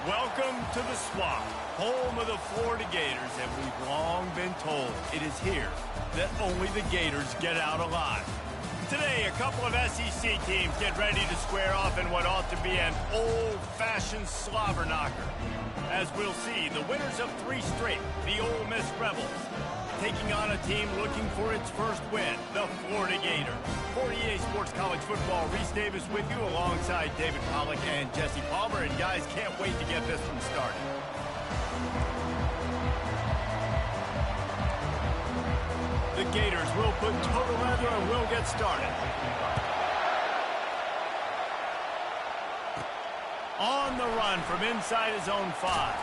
Welcome to the Swamp, home of the Florida Gators, and we've long been told it is here that only the Gators get out alive. Today, a couple of SEC teams get ready to square off in what ought to be an old-fashioned slobber knocker. As we'll see, the winners of 3 straight, the Ole Miss Rebels, taking on a team looking for its first win, the Florida Gators. For EA Sports College Football, Reese Davis with you alongside David Pollack and Jesse Palmer. And guys, can't wait to get this one started. The Gators will put total leather and we'll get started. On the run from inside his own 5.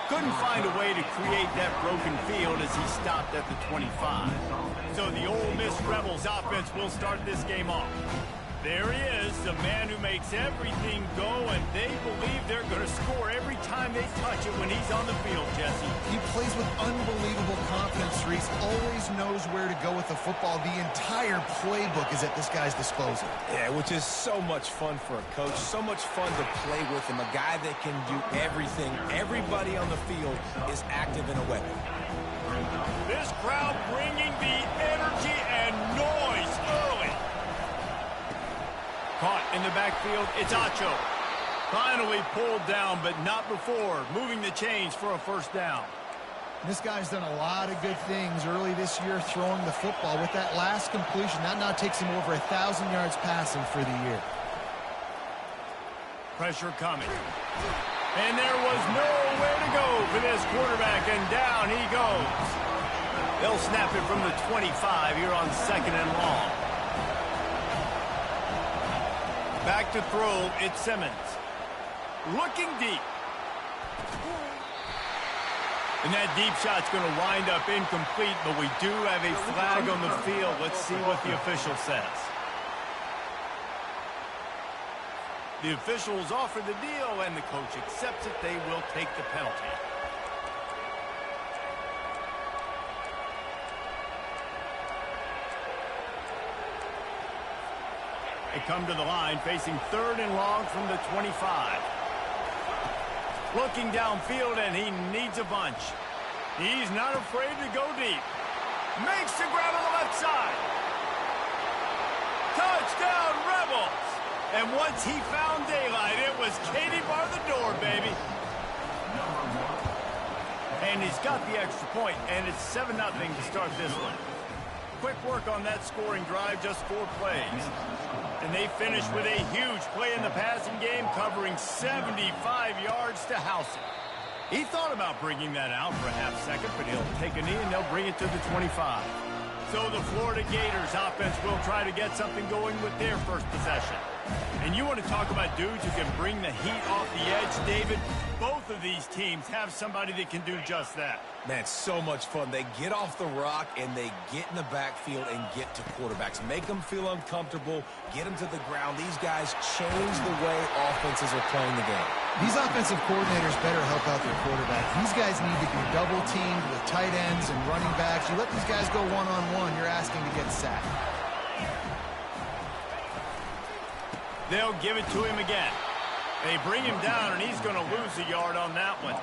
Couldn't find a way to create that broken field as he stopped at the 25. So the Ole Miss Rebels offense will start this game off. There he is, the man who makes everything go, and they believe they're going to score every time they touch it when he's on the field, Jesse. He plays with unbelievable confidence, Reese. Always knows where to go with the football. The entire playbook is at this guy's disposal. Yeah, which is so much fun for a coach. So much fun to play with him. A guy that can do everything. Everybody on the field is active in a weapon. This crowd bringing the energy and noise early. Caught in the backfield, it's Acho. Finally pulled down, but not before moving the chains for a first down. This guy's done a lot of good things early this year throwing the football. With that last completion, that now takes him over 1,000 yards passing for the year. Pressure coming. And there was nowhere to go for this quarterback, and down he goes. They'll snap it from the 25 here on 2nd and long. Back to throw, it's Simmons. Looking deep. And that deep shot's going to wind up incomplete, but we do have a flag on the field. Let's see what the official says. The officials offer the deal, and the coach accepts it. They will take the penalty. They come to the line, facing 3rd and long from the 25. Looking downfield, and he needs a bunch. He's not afraid to go deep. Makes the grab on the left side. Touchdown, Rebels! And once he found daylight, it was Katie bar the door, baby. And he's got the extra point, and it's 7-0 to start this one. Quick work on that scoring drive, just 4 plays. And they finish with a huge play in the passing game, covering 75 yards to house it. He thought about bringing that out for a half second, but he'll take a knee and they'll bring it to the 25. So the Florida Gators offense will try to get something going with their first possession. And you want to talk about dudes who can bring the heat off the edge, David? Both of these teams have somebody that can do just that. Man, it's so much fun. They get off the rock and they get in the backfield and get to quarterbacks. Make them feel uncomfortable, get them to the ground. These guys change the way offenses are playing the game. These offensive coordinators better help out their quarterback. These guys need to be double-teamed with tight ends and running backs. You let these guys go one-on-one, you're asking to get sacked. They'll give it to him again. They bring him down, and he's going to lose a yard on that one.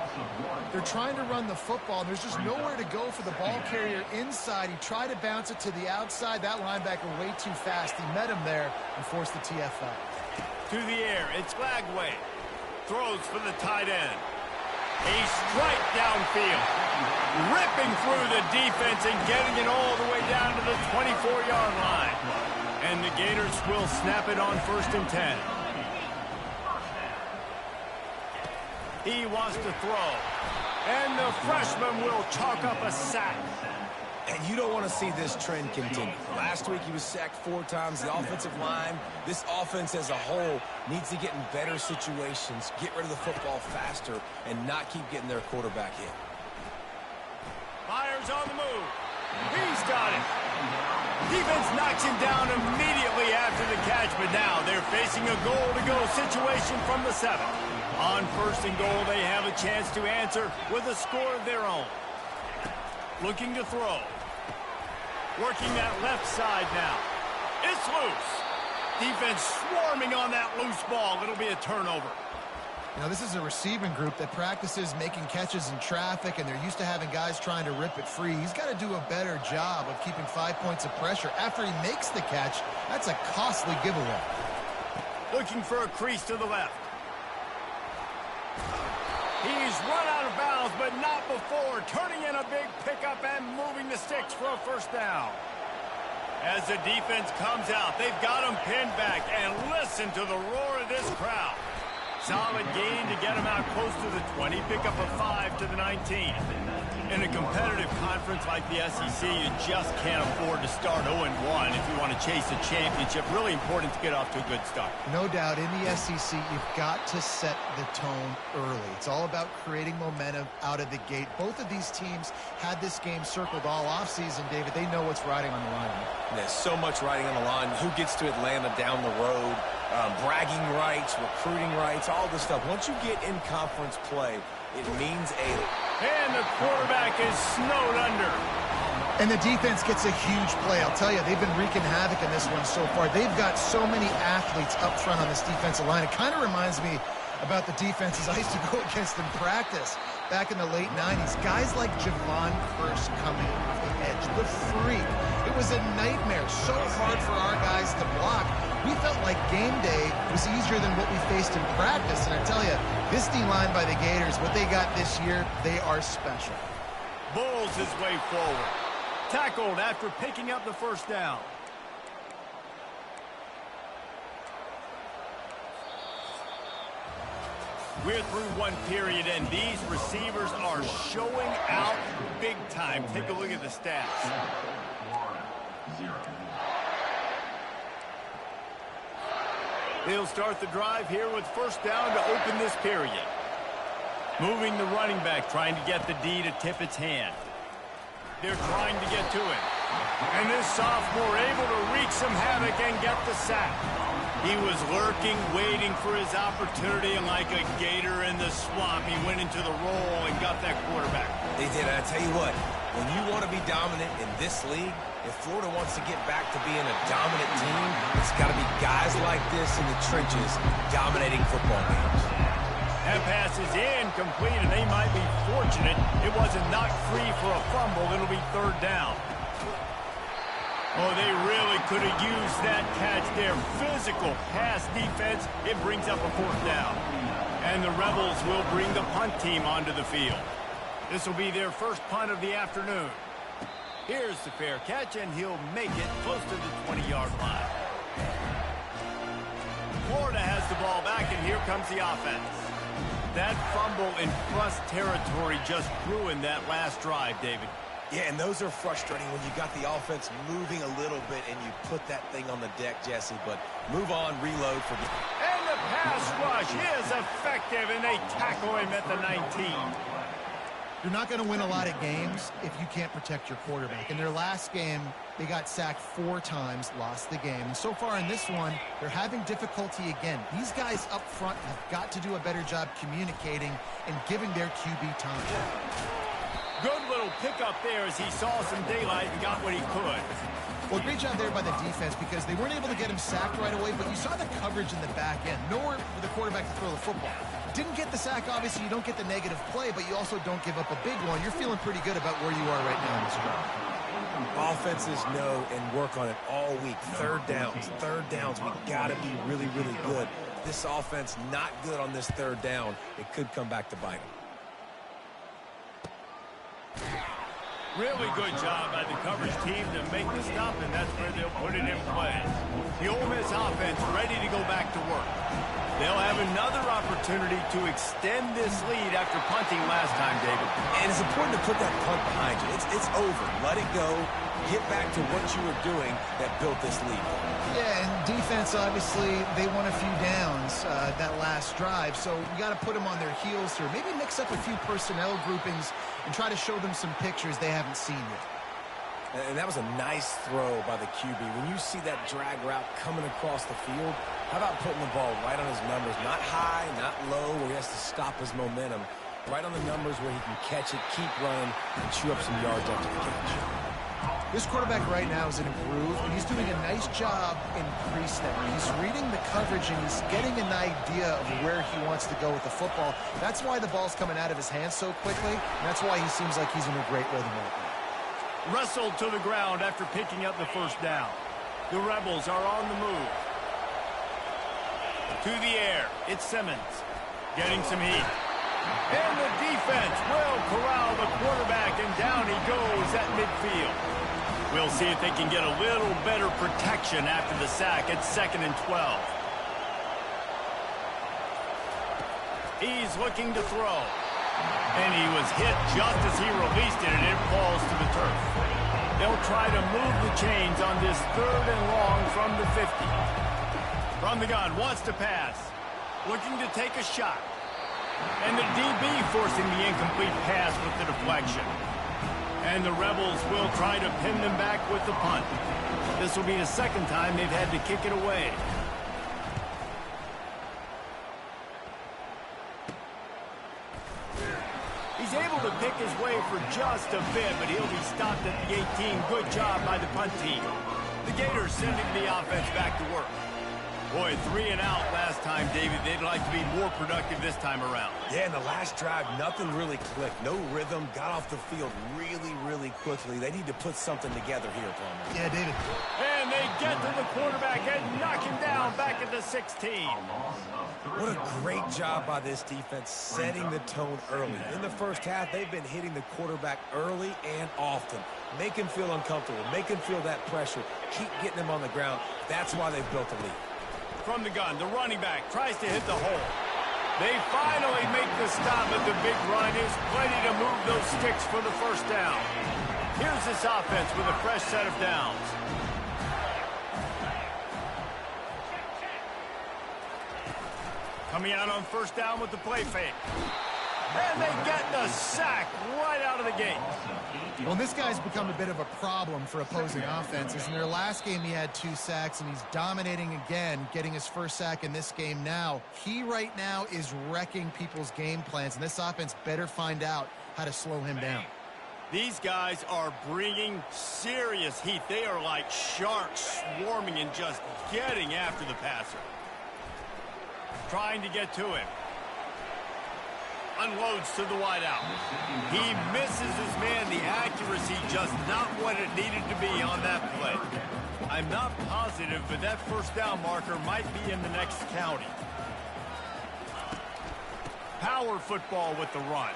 They're trying to run the football. There's just nowhere to go for the ball carrier inside. He tried to bounce it to the outside. That linebacker way too fast. He met him there and forced the TFL. To the air, it's Glagway. Throws for the tight end. A strike downfield. Ripping through the defense and getting it all the way down to the 24-yard line. And the Gators will snap it on 1st and 10. He wants to throw. And the freshman will chalk up a sack. And you don't want to see this trend continue. Last week he was sacked 4 times. The offensive line, this offense as a whole, needs to get in better situations, get rid of the football faster, and not keep getting their quarterback hit. Myers on the move. He's got it. Defense knocks him down immediately after the catch, but now they're facing a goal-to-go situation from the 7. On 1st and goal, they have a chance to answer with a score of their own. Looking to throw. Working that left side now. It's loose. Defense swarming on that loose ball. It'll be a turnover. You know, this is a receiving group that practices making catches in traffic, and they're used to having guys trying to rip it free. He's got to do a better job of keeping 5 points of pressure after he makes the catch. That's a costly giveaway. Looking for a crease to the left. He's run out of bounds, but not before. Turning in a big pickup and moving the sticks for a first down. As the defense comes out, they've got him pinned back, and listen to the roar of this crowd. Solid gain to get him out close to the 20. Pick up a 5 to the 19. In a competitive conference like the SEC, you just can't afford to start 0-1 if you want to chase a championship. Really important to get off to a good start. No doubt, in the SEC, you've got to set the tone early. It's all about creating momentum out of the gate. Both of these teams had this game circled all offseason, David. They know what's riding on the line. There's so much riding on the line. Who gets to Atlanta down the road? Bragging rights, recruiting rights, all this stuff. Once you get in conference play, it means a... And the quarterback is snowed under. And the defense gets a huge play. I'll tell you, they've been wreaking havoc in this one so far. They've got so many athletes up front on this defensive line. It kind of reminds me about the defenses I used to go against in practice back in the late 90s. Guys like Javon Curse coming off the edge, the freak. It was a nightmare. So hard for our guys to block. We felt like game day was easier than what we faced in practice. And I tell you, this D-line by the Gators, what they got this year, they are special. Bowles his way forward. Tackled after picking up the first down. We're through one period, and these receivers are showing out big time. Take a look at the stats. They'll start the drive here with first down to open this period. Moving the running back, trying to get the D to tip its hand. They're trying to get to him. And this sophomore able to wreak some havoc and get the sack. He was lurking, waiting for his opportunity, and like a gator in the swamp, he went into the roll and got that quarterback. They did. I tell you what, when you want to be dominant in this league, if Florida wants to get back to being a dominant team, it's got to be guys like this in the trenches dominating football games. That pass is incomplete, and they might be fortunate it wasn't knocked free for a fumble. It'll be third down. Oh, they really could have used that catch there. Physical pass defense. It brings up a fourth down. And the Rebels will bring the punt team onto the field. This will be their first punt of the afternoon. Here's the fair catch, and he'll make it close to the 20-yard line. Florida has the ball back, and here comes the offense. That fumble in plus territory just ruined that last drive, David. Yeah, and those are frustrating when you got the offense moving a little bit and you put that thing on the deck, Jesse. But move on, reload. And the pass rush is effective, and they tackle him at the 19. You're not going to win a lot of games if you can't protect your quarterback. In their last game, they got sacked 4 times, lost the game. And so far in this one, they're having difficulty again. These guys up front have got to do a better job communicating and giving their QB time. Good little pickup there as he saw some daylight and got what he could. Well, great job there by the defense because they weren't able to get him sacked right away, but you saw the coverage in the back end. Nowhere for the quarterback to throw the football. Didn't get the sack, obviously. You don't get the negative play, but you also don't give up a big one. You're feeling pretty good about where you are right now in this drive. Offenses know and work on it all week. Third downs. We got to be really, really good. This offense not good on this third down. It could come back to bite them. Really good job by the coverage team to make the stop, and that's where they'll put it in play. The Ole Miss offense ready to go back to work. They'll have another opportunity to extend this lead after punting last time, David. And it's important to put that punt behind you. It's over. Let it go. Get back to what you were doing that built this lead. Yeah, and defense, obviously, they won a few downs that last drive, so you got to put them on their heels here. Maybe mix up a few personnel groupings and try to show them some pictures they haven't seen yet. And that was a nice throw by the QB. When you see that drag route coming across the field, how about putting the ball right on his numbers? Not high, not low, where he has to stop his momentum. Right on the numbers where he can catch it, keep running, and chew up some yards after the catch. This quarterback right now is in a groove, and he's doing a nice job in pre-snap. He's reading the coverage, and he's getting an idea of where he wants to go with the football. That's why the ball's coming out of his hands so quickly, and that's why he seems like he's in a great rhythm right now. Wrestled to the ground after picking up the first down. The Rebels are on the move. To the air, it's Simmons. Getting some heat. And the defense will corral the quarterback, and down he goes at midfield. We'll see if they can get a little better protection after the sack at 2nd and 12. He's looking to throw. And he was hit just as he released it, and it falls to the turf. They'll try to move the chains on this 3rd and long from the 50. From the gun, wants to pass. Looking to take a shot. And the DB forcing the incomplete pass with the deflection. And the Rebels will try to pin them back with the punt. This will be the 2nd time they've had to kick it away. He's able to pick his way for just a bit, but he'll be stopped at the 18. Good job by the punt team. The Gators sending the offense back to work. Boy, 3 and out last time, David. They'd like to be more productive this time around. Yeah, in the last drive, nothing really clicked. No rhythm, got off the field really quickly. They need to put something together here, Palmer. Yeah, David. And they get to the quarterback and knock him down back at the 16. What a great job by this defense setting the tone early. In the first half, they've been hitting the quarterback early and often. Make him feel uncomfortable, make him feel that pressure, keep getting him on the ground. That's why they've built a lead. From the gun, the running back tries to hit the hole. They finally make the stop, but the big run is plenty to move those sticks for the first down. Here's this offense with a fresh set of downs. Coming out on first down with the play fake. And they get the sack right out of the gate. Well, this guy's become a bit of a problem for opposing offenses. In their last game, he had 2 sacks, and he's dominating again, getting his first sack in this game now. He right now is wrecking people's game plans, and this offense better find out how to slow him down. These guys are bringing serious heat. They are like sharks swarming and just getting after the passer. Trying to get to him. Unloads to the wideout. He misses his man. The accuracy just not what it needed to be on that play. I'm not positive, but that first down marker might be in the next county. Power football with the run.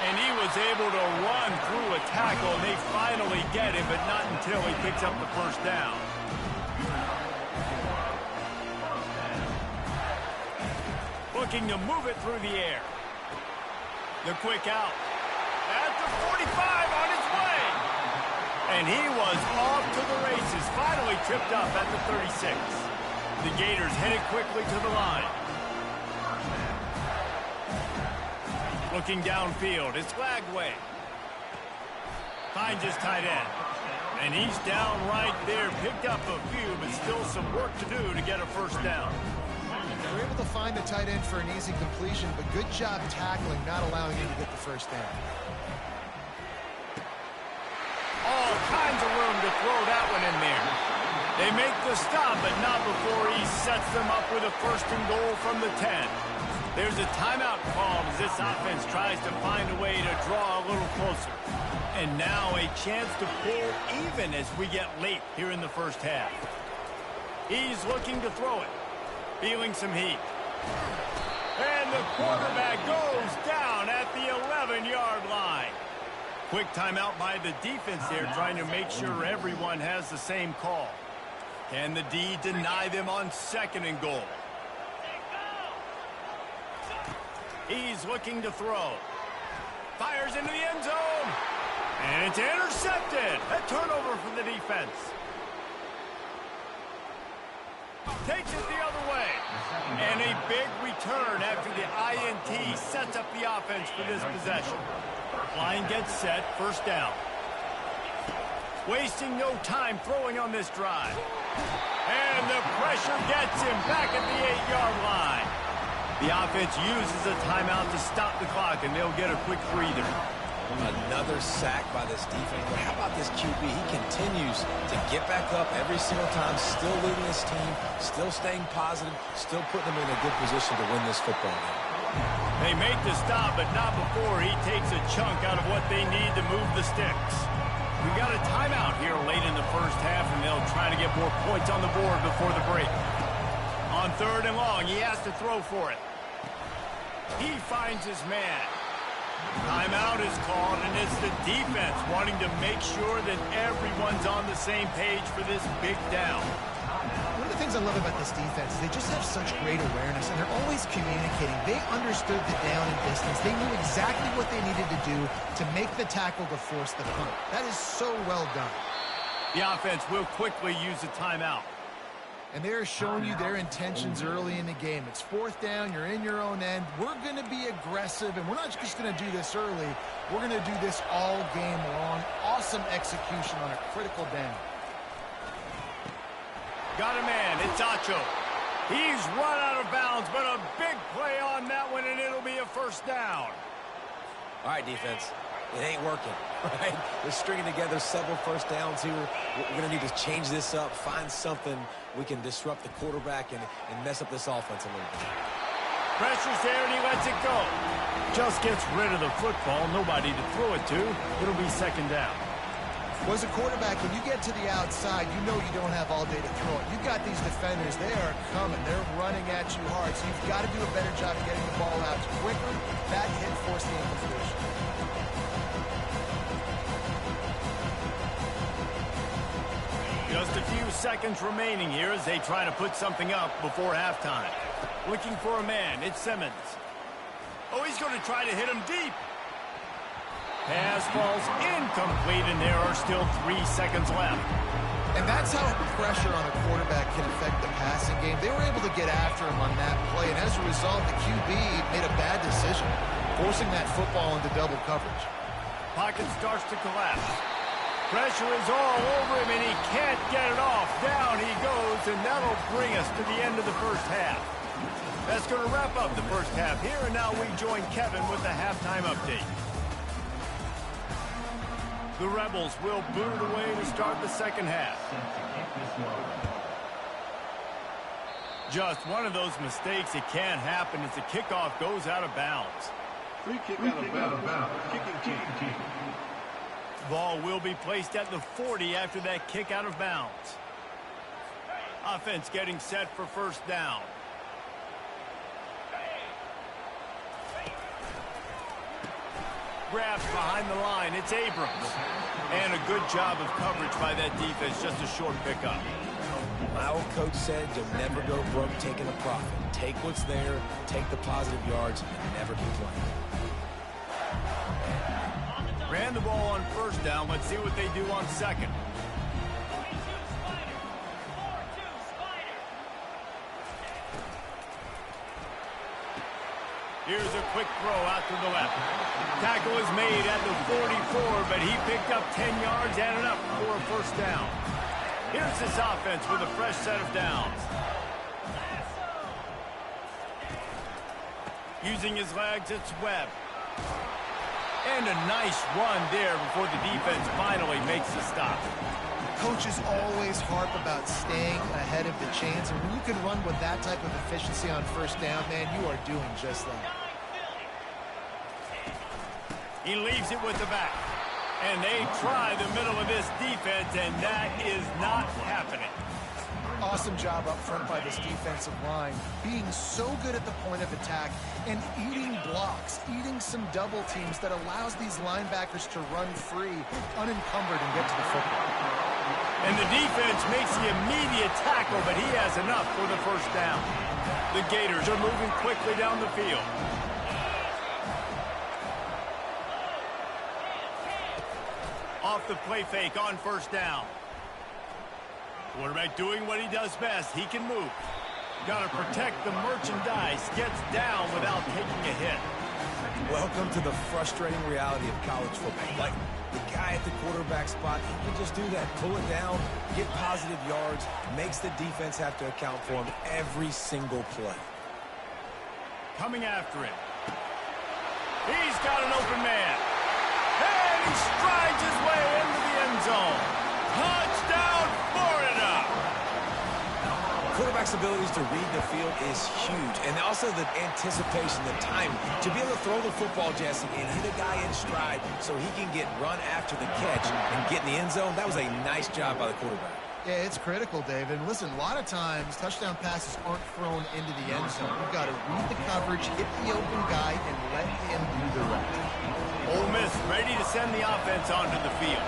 And he was able to run through a tackle, and they finally get him, but not until he picks up the first down. Looking to move it through the air. The quick out. At the 45 on its way. And he was off to the races. Finally tripped up at the 36. The Gators headed quickly to the line. Looking downfield. It's Lagway. Finds his tight end. And he's down right there. Picked up a few, but still some work to do to get a first down. They were able to find the tight end for an easy completion, but good job tackling, not allowing him to get the first down. All kinds of room to throw that one in there. They make the stop, but not before he sets them up with a first and goal from the 10. There's a timeout called as this offense tries to find a way to draw a little closer. And now a chance to pull even as we get late here in the first half. He's looking to throw it. Feeling some heat. And the quarterback goes down at the 11-yard line. Quick timeout by the defense there, trying to make sure everyone has the same call. Can the D deny them on 2nd and goal? He's looking to throw. Fires into the end zone. And it's intercepted. A turnover for the defense. Takes it the other way. And a big return after the INT sets up the offense for this possession. Line gets set, first down. Wasting no time throwing on this drive. And the pressure gets him back at the 8-yard line. The offense uses a timeout to stop the clock, and they'll get a quick breather. Another sack by this defense. But how about this QB? He continues to get back up every single time, still leading his team, still staying positive, still putting them in a good position to win this football game. They make the stop, but not before he takes a chunk out of what they need to move the sticks. We got a timeout here late in the first half, and they'll try to get more points on the board before the break. On 3rd and long, he has to throw for it. He finds his man. Timeout is called, and it's the defense wanting to make sure that everyone's on the same page for this big down. One of the things I love about this defense is they just have such great awareness, and they're always communicating. They understood the down and distance. They knew exactly what they needed to do to make the tackle to force the punt. That is so well done. The offense will quickly use a timeout. And they're showing you their intentions early in the game. It's 4th down. You're in your own end. We're going to be aggressive, and we're not just going to do this early. We're going to do this all game long. Awesome execution on a critical down. Got a man. It's Acho. He's run out of bounds, but a big play on that one, and it'll be a 1st down. All right, defense. It ain't working, right? We're stringing together several 1st downs here. We're going to need to change this up, find something we can disrupt the quarterback and mess up this offense a little bit. Pressure's there, and he lets it go. Just gets rid of the football. Nobody to throw it to. It'll be 2nd down. Well, as a quarterback, when you get to the outside, you know you don't have all day to throw it. You've got these defenders. They are coming. They're running at you hard, so you've got to do a better job of getting the ball out quicker. That hit forced the incompletion. Just a few seconds remaining here as they try to put something up before halftime. Looking for a man. It's Simmons. Oh, he's going to try to hit him deep. Pass falls incomplete, and there are still 3 seconds left. And that's how pressure on a quarterback can affect the passing game. They were able to get after him on that play, and as a result, the QB made a bad decision, forcing that football into double coverage. Pocket starts to collapse. Pressure is all over him, and he can't get it off. Down he goes, and that'll bring us to the end of the first half. That's going to wrap up the first half here, and now we join Kevin with the halftime update. The Rebels will boot it away to start the second half. Just one of those mistakes that can happen as the kickoff goes out of bounds. Free kick out of bounds. Kicking team. Ball will be placed at the 40 after that kick out of bounds. Offense getting set for 1st down. Grabs behind the line. It's Abrams. And a good job of coverage by that defense. Just a short pickup. My old coach said you'll never go broke taking a profit. Take what's there, take the positive yards, and never complain. Ran the ball on 1st down. Let's see what they do on 2nd. Here's a quick throw out to the left. Tackle is made at the 44, but he picked up 10 yards and enough for a 1st down. Here's this offense with a fresh set of downs. Using his legs, it's Webb. And a nice run there before the defense finally makes the stop. Coaches always harp about staying ahead of the chains, and when you can run with that type of efficiency on 1st down, man, you are doing just that. He leaves it with the back. And they try the middle of this defense, and that is not happening. Awesome job up front by this defensive line, being so good at the point of attack and eating blocks, eating some double teams that allows these linebackers to run free, unencumbered, and get to the football. And the defense makes the immediate tackle, but he has enough for the 1st down. The Gators are moving quickly down the field. Off the play fake on 1st down. Quarterback doing what he does best. He can move. Got to protect the merchandise. Gets down without taking a hit. Welcome to the frustrating reality of college football. Like, the guy at the quarterback spot, he can just do that. Pull it down, get positive yards, makes the defense have to account for him every single play. Coming after him. He's got an open man. And he strides his way into the end zone. Touchdown, Florida! Quarterback's abilities to read the field is huge, and also the anticipation, the timing. To be able to throw the football, Jesse, and hit a guy in stride so he can get run after the catch and get in the end zone, that was a nice job by the quarterback. Yeah, it's critical, David. And listen, a lot of times touchdown passes aren't thrown into the end zone. You've got to read the coverage, hit the open guy, and let him do the rest. Ole Miss ready to send the offense onto the field.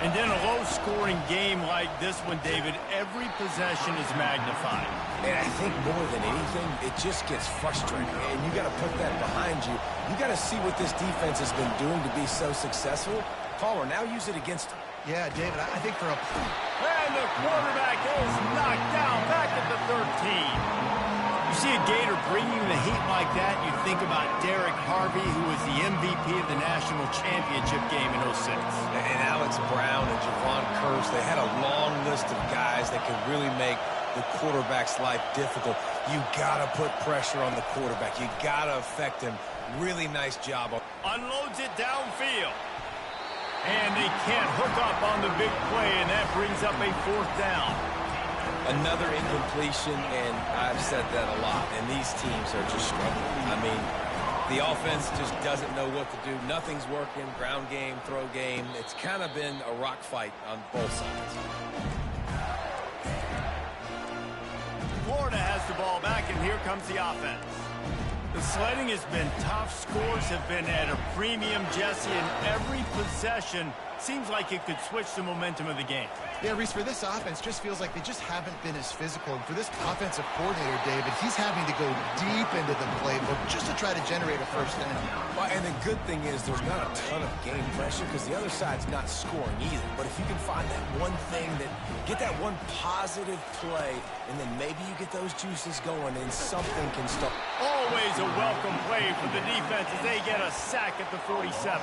And in a low-scoring game like this one, David, every possession is magnified. And I think more than anything, it just gets frustrating. And you got to put that behind you. You got to see what this defense has been doing to be so successful. Palmer, now use it against them. Yeah, David, I think for a... And the quarterback is knocked down back at the 13. You see a Gator bringing the heat like that, you think about Derek Harvey, who was the MVP of the national championship game in 06. And Alex Brown and Javon Curse, they had a long list of guys that could really make the quarterback's life difficult. You got to put pressure on the quarterback. You got to affect him. Really nice job. Unloads it downfield. And they can't hook up on the big play, and that brings up a 4th down. Another incompletion, and I've said that a lot, and these teams are just struggling. I mean, the offense just doesn't know what to do. Nothing's working, ground game, throw game. It's kind of been a rock fight on both sides. Florida has the ball back, and here comes the offense. The sledding has been tough. Scores have been at a premium, Jesse, and every possession seems like it could switch the momentum of the game. Yeah, Reese, for this offense, just feels like they just haven't been as physical. And for this offensive coordinator, David, he's having to go deep into the playbook just to try to generate a first down. Well, and the good thing is there's not a ton of game pressure because the other side's not scoring either. But if you can find that one thing, get that one positive play, and then maybe you get those juices going and something can start. Always a welcome play for the defense as they get a sack at the 47.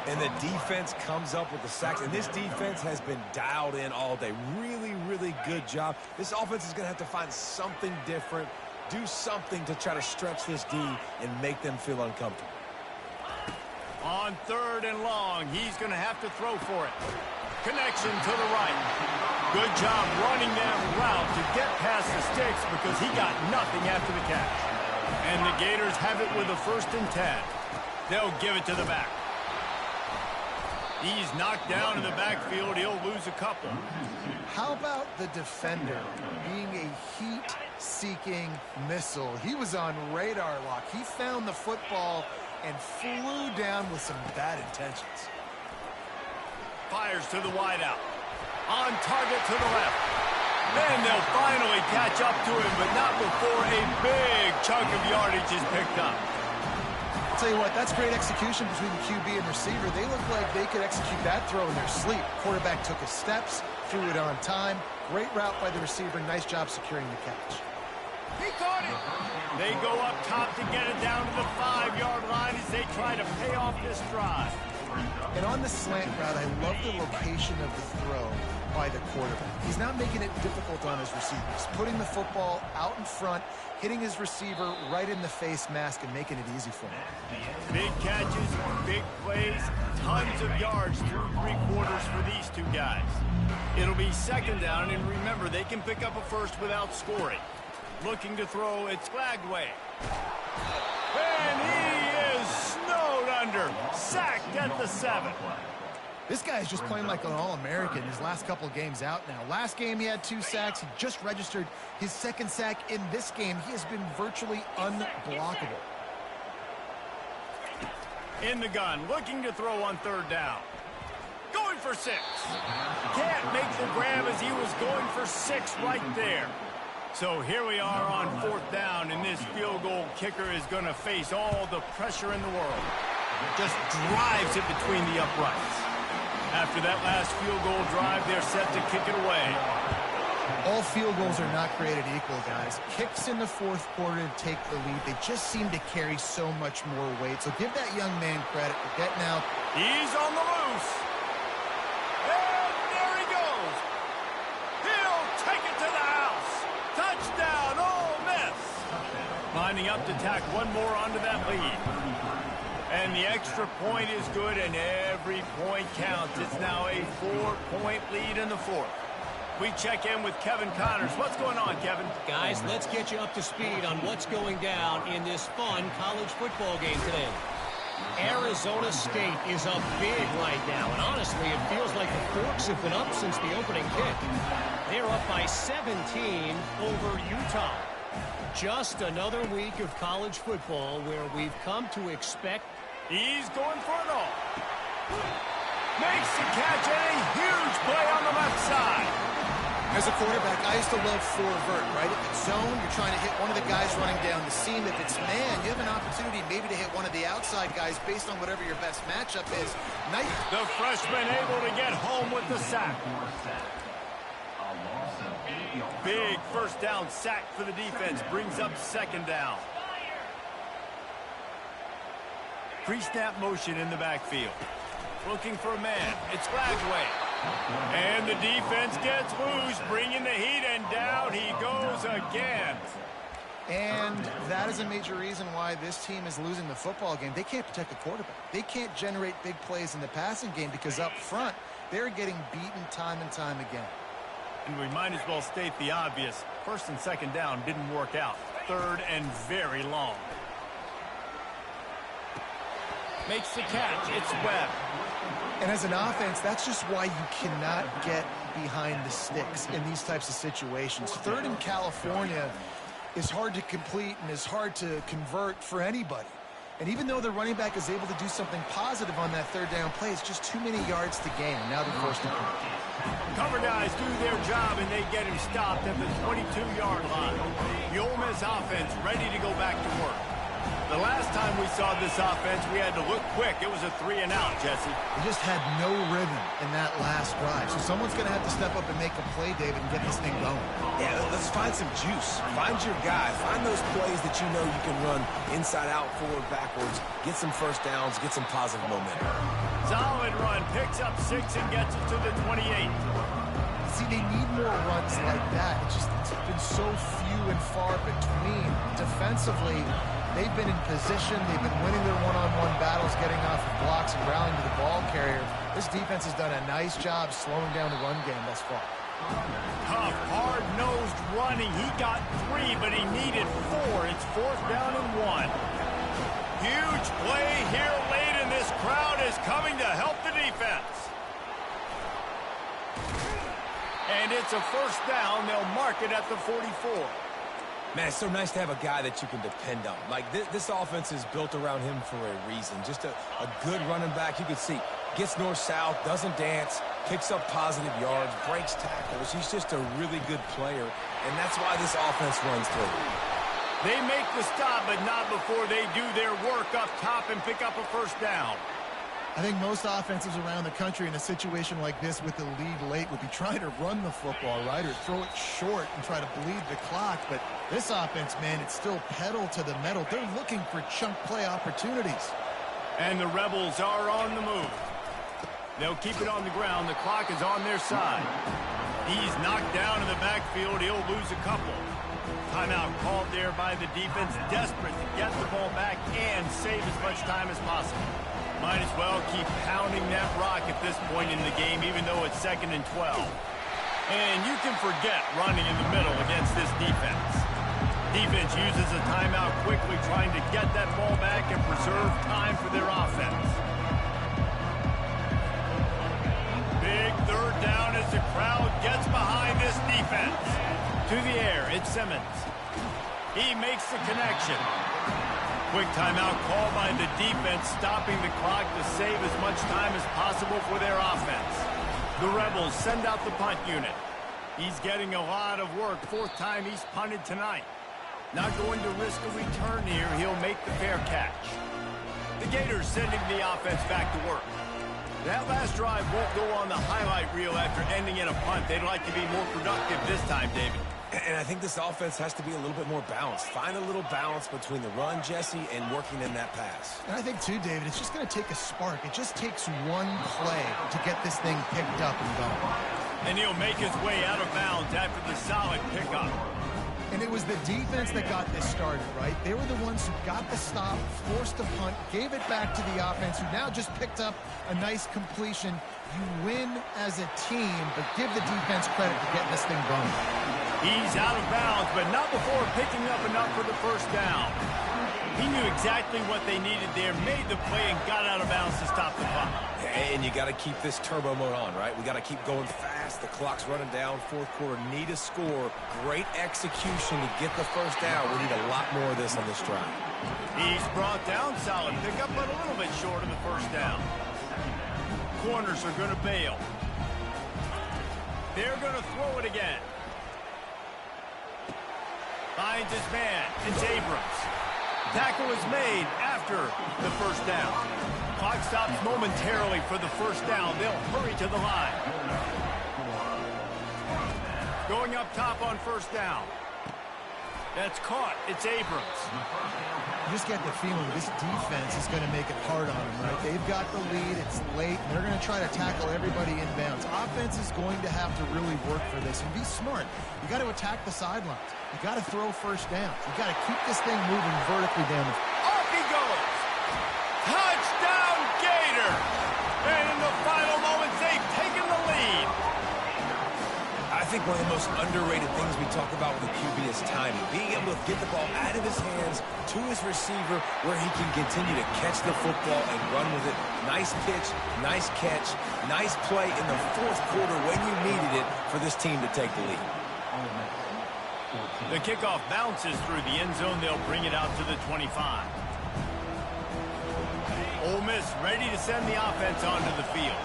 And the defense comes up with the sacks, and this defense has been dialed in all day. Really, really good job. This offense is going to have to find something different, do something to try to stretch this D and make them feel uncomfortable. On 3rd and long, he's going to have to throw for it. Connection to the right. Good job running that route to get past the sticks because he got nothing after the catch. And the Gators have it with a 1st and 10. They'll give it to the back. He's knocked down in the backfield. He'll lose a couple. How about the defender being a heat-seeking missile? He was on radar lock. He found the football and flew down with some bad intentions. Fires to the wideout. On target to the left. Then they'll finally catch up to him, but not before a big chunk of yardage is picked up. I'll tell you what, that's great execution between the QB and receiver. They look like they could execute that throw in their sleep. Quarterback took his steps, threw it on time. Great route by the receiver. Nice job securing the catch. He caught it. They go up top to get it down to the 5-yard line as they try to pay off this drive. And on the slant route, I love the location of the throw by the quarterback. He's not making it difficult on his receivers. Putting the football out in front, hitting his receiver right in the face mask and making it easy for him. Big catches, big plays, tons of yards through 3 quarters for these two guys. It'll be 2nd down, and remember, they can pick up a first without scoring. Looking to throw, it's Flagway. And he is snowed under, sacked at the 7. This guy is just playing like an All-American his last couple of games out now. Last game he had 2 sacks. He just registered his 2nd sack in this game. He has been virtually unblockable. In the gun, looking to throw on 3rd down. Going for 6. Can't make the grab as he was going for 6 right there. So here we are on 4th down, and this field goal kicker is going to face all the pressure in the world. Just drives it between the uprights. After that last field goal drive, they're set to kick it away. All field goals are not created equal, guys. Kicks in the 4th quarter to take the lead. They just seem to carry so much more weight. So give that young man credit for getting out. He's on the loose. And there he goes. He'll take it to the house. Touchdown, Ole Miss. Lining up to tack one more onto that lead. And the extra point is good, and every point counts. It's now a 4-point lead in the fourth. We check in with Kevin Connors. What's going on, Kevin? Guys, let's get you up to speed on what's going down in this fun college football game today. Arizona State is up big right now, and honestly, it feels like the Forks have been up since the opening kick. They're up by 17 over Utah. Just another week of college football where we've come to expect. He's going for it all. Makes the catch, and a huge play on the left side. As a quarterback, I used to love four-vert, right? If it's zone, you're trying to hit one of the guys running down the seam. If it's man, you have an opportunity maybe to hit one of the outside guys based on whatever your best matchup is. Nice. The freshman able to get home with the sack. Big first down sack for the defense. Brings up second down. Pre-snap motion in the backfield. Looking for a man. It's Lagway. And the defense gets loose, bringing the heat, and down he goes again. And that is a major reason why this team is losing the football game. They can't protect the quarterback. They can't generate big plays in the passing game because up front, they're getting beaten time and time again. And we might as well state the obvious. First and second down didn't work out. Third and very long. Makes the catch. It's Webb. And as an offense, that's just why you cannot get behind the sticks in these types of situations. Third in California is hard to complete and is hard to convert for anybody. And even though the running back is able to do something positive on that third down play, it's just too many yards to gain. And now they're forced to punt. Cover guys do their job, and they get him stopped at the 22-yard line. The Ole Miss offense ready to go back to work. The last time we saw this offense, we had to look quick. It was a 3-and-out, Jesse. They just had no rhythm in that last drive. So someone's going to have to step up and make a play, David, and get this thing going. Yeah, let's find some juice. Find your guy. Find those plays that you know you can run inside out, forward, backwards. Get some first downs. Get some positive momentum. Solid run. Picks up 6 and gets it to the 28. See, they need more runs like that. It's been so few and far between. Defensively, they've been in position. They've been winning their one-on-one battles, getting off of blocks and rallying to the ball carrier. This defense has done a nice job slowing down the run game thus far. Tough, hard-nosed running. He got 3, but he needed 4. It's 4th down and 1. Huge play here late, and this crowd is coming to help the defense. And it's a first down. They'll mark it at the 44. Man, it's so nice to have a guy that you can depend on. Like, this offense is built around him for a reason. Just a good running back. You can see, gets north-south, doesn't dance, picks up positive yards, breaks tackles. He's just a really good player, and that's why this offense runs through. They make the stop, but not before they do their work up top and pick up a first down. I think most offenses around the country in a situation like this with the lead late would be trying to run the football, right, or throw it short and try to bleed the clock. But this offense, man, it's still pedal to the metal. They're looking for chunk play opportunities. And the Rebels are on the move. They'll keep it on the ground. The clock is on their side. He's knocked down in the backfield. He'll lose a couple. Timeout called there by the defense, desperate to get the ball back and save as much time as possible. Might as well keep pounding that rock at this point in the game, even though it's 2nd and 12. And you can forget running in the middle against this defense. Defense uses a timeout quickly, trying to get that ball back and preserve time for their offense. Big third down as the crowd gets behind this defense. To the air, it's Simmons. He makes the connection. Quick timeout call by the defense, stopping the clock to save as much time as possible for their offense. The Rebels send out the punt unit. He's getting a lot of work. 4th time he's punted tonight. Not going to risk a return here. He'll make the fair catch. The Gators sending the offense back to work. That last drive won't go on the highlight reel after ending in a punt. They'd like to be more productive this time, David. And I think this offense has to be a little bit more balanced. Find a little balance between the run, Jesse, and working in that pass. And I think, too, David, it's just going to take a spark. It just takes one play to get this thing picked up and going. And he'll make his way out of bounds after the solid pickup. And it was the defense that got this started, right? They were the ones who got the stop, forced the punt, gave it back to the offense, who now just picked up a nice completion. You win as a team, but give the defense credit for getting this thing going. He's out of bounds, but not before picking up enough for the first down. He knew exactly what they needed there, made the play, and got out of bounds to stop the clock. And you got to keep this turbo mode on, right? We got to keep going fast. The clock's running down. Fourth quarter, need a score. Great execution to get the first down. We need a lot more of this on this drive. He's brought down, solid pickup, but a little bit short of the first down. Corners are going to bail. They're going to throw it again. Finds his man. It's Abrams. Tackle is made after the first down. Clock stops momentarily for the first down. They'll hurry to the line. Going up top on first down. That's caught. It's Abrams. You just get the feeling this defense is going to make it hard on them, right? They've got the lead. It's late. And they're going to try to tackle everybody inbounds. Offense is going to have to really work for this and be smart. You got to attack the sidelines. You got to throw first downs. You got to keep this thing moving vertically down the field. Off he goes. Touchdown, Gator. And in the final moments, they've taken the lead. I think one of the most underrated things we talk about with the QB is timing. Being able to get the ball out of his hands to his receiver where he can continue to catch the football and run with it. Nice pitch, nice catch, nice play in the fourth quarter when you needed it for this team to take the lead. The kickoff bounces through the end zone. They'll bring it out to the 25. Ole Miss ready to send the offense onto the field.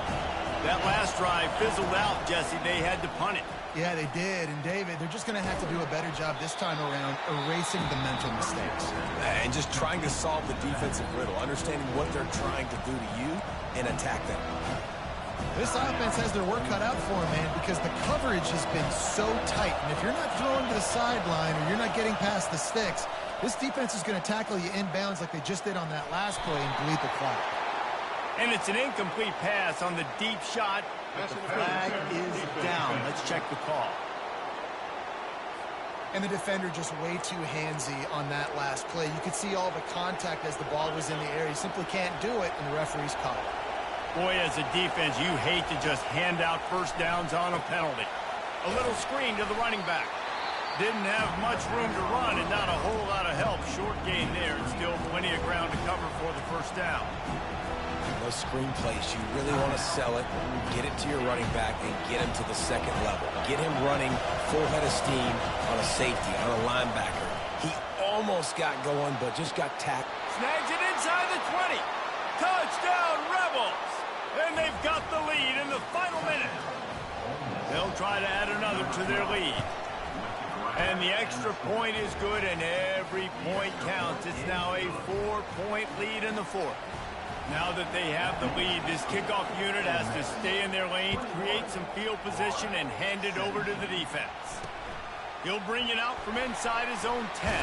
That last drive fizzled out, Jesse. They had to punt it. Yeah, they did. And, David, they're just going to have to do a better job this time around erasing the mental mistakes. And just trying to solve the defensive riddle, understanding what they're trying to do to you and attack them. This offense has their work cut out for them, man, because the coverage has been so tight. And if you're not throwing to the sideline or you're not getting past the sticks, this defense is going to tackle you inbounds like they just did on that last play and bleed the clock. And it's an incomplete pass on the deep shot. But the flag is down. Let's check the call. And the defender just way too handsy on that last play. You could see all the contact as the ball was in the air. He simply can't do it, and the referee's caught it. Boy, as a defense, you hate to just hand out first downs on a penalty. A little screen to the running back. Didn't have much room to run and not a whole lot of help. Short gain there and still plenty of ground to cover for the first down. Those screen plays, you really want to sell it, get it to your running back, and get him to the second level. Get him running full head of steam on a safety, on a linebacker. He almost got going, but just got tapped. Snags it inside the 20. Touchdown, Rebels! And they've got the lead in the final minute. They'll try to add another to their lead. And the extra point is good, and every point counts. It's now a 4-point lead in the fourth. Now that they have the lead, this kickoff unit has to stay in their lanes, create some field position, and hand it over to the defense. He'll bring it out from inside his own 10.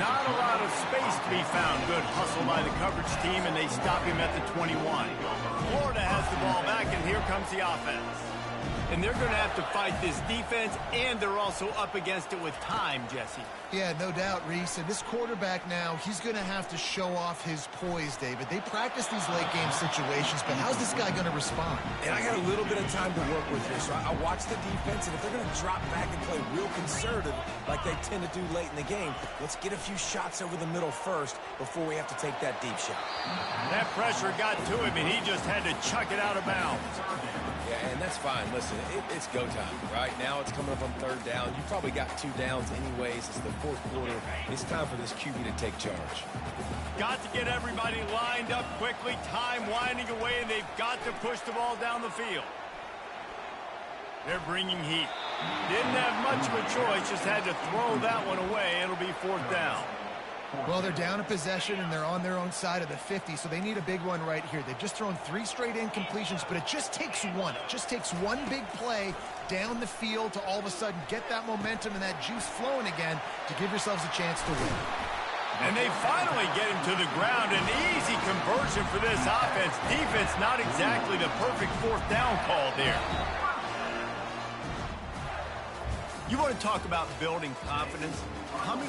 Not a lot of space to be found. Good hustle by the coverage team, and they stop him at the 21. Florida has the ball back, and here comes the offense. And they're going to have to fight this defense, and they're also up against it with time, Jesse. Yeah, no doubt, Reese. And this quarterback now, he's going to have to show off his poise, David. They practice these late-game situations, but how's this guy going to respond? And I got a little bit of time to work with here, so I watch the defense, and if they're going to drop back and play real conservative like they tend to do late in the game, let's get a few shots over the middle first before we have to take that deep shot. That pressure got to him, and he just had to chuck it out of bounds. Yeah, and that's fine. Listen, it's go time. Right now it's coming up on third down. You probably got 2 downs anyways. It's the fourth quarter. It's time for this QB to take charge. Got to get everybody lined up quickly. Time winding away, and they've got to push the ball down the field. They're bringing heat. Didn't have much of a choice. Just had to throw that one away. It'll be fourth down. Well, they're down a possession, and they're on their own side of the 50, so they need a big one right here. They've just thrown 3 straight incompletions, but it just takes one. It just takes one big play down the field to all of a sudden get that momentum and that juice flowing again to give yourselves a chance to win. And they finally get him to the ground. An easy conversion for this offense. Defense, not exactly the perfect fourth down call there. You want to talk about building confidence? Coming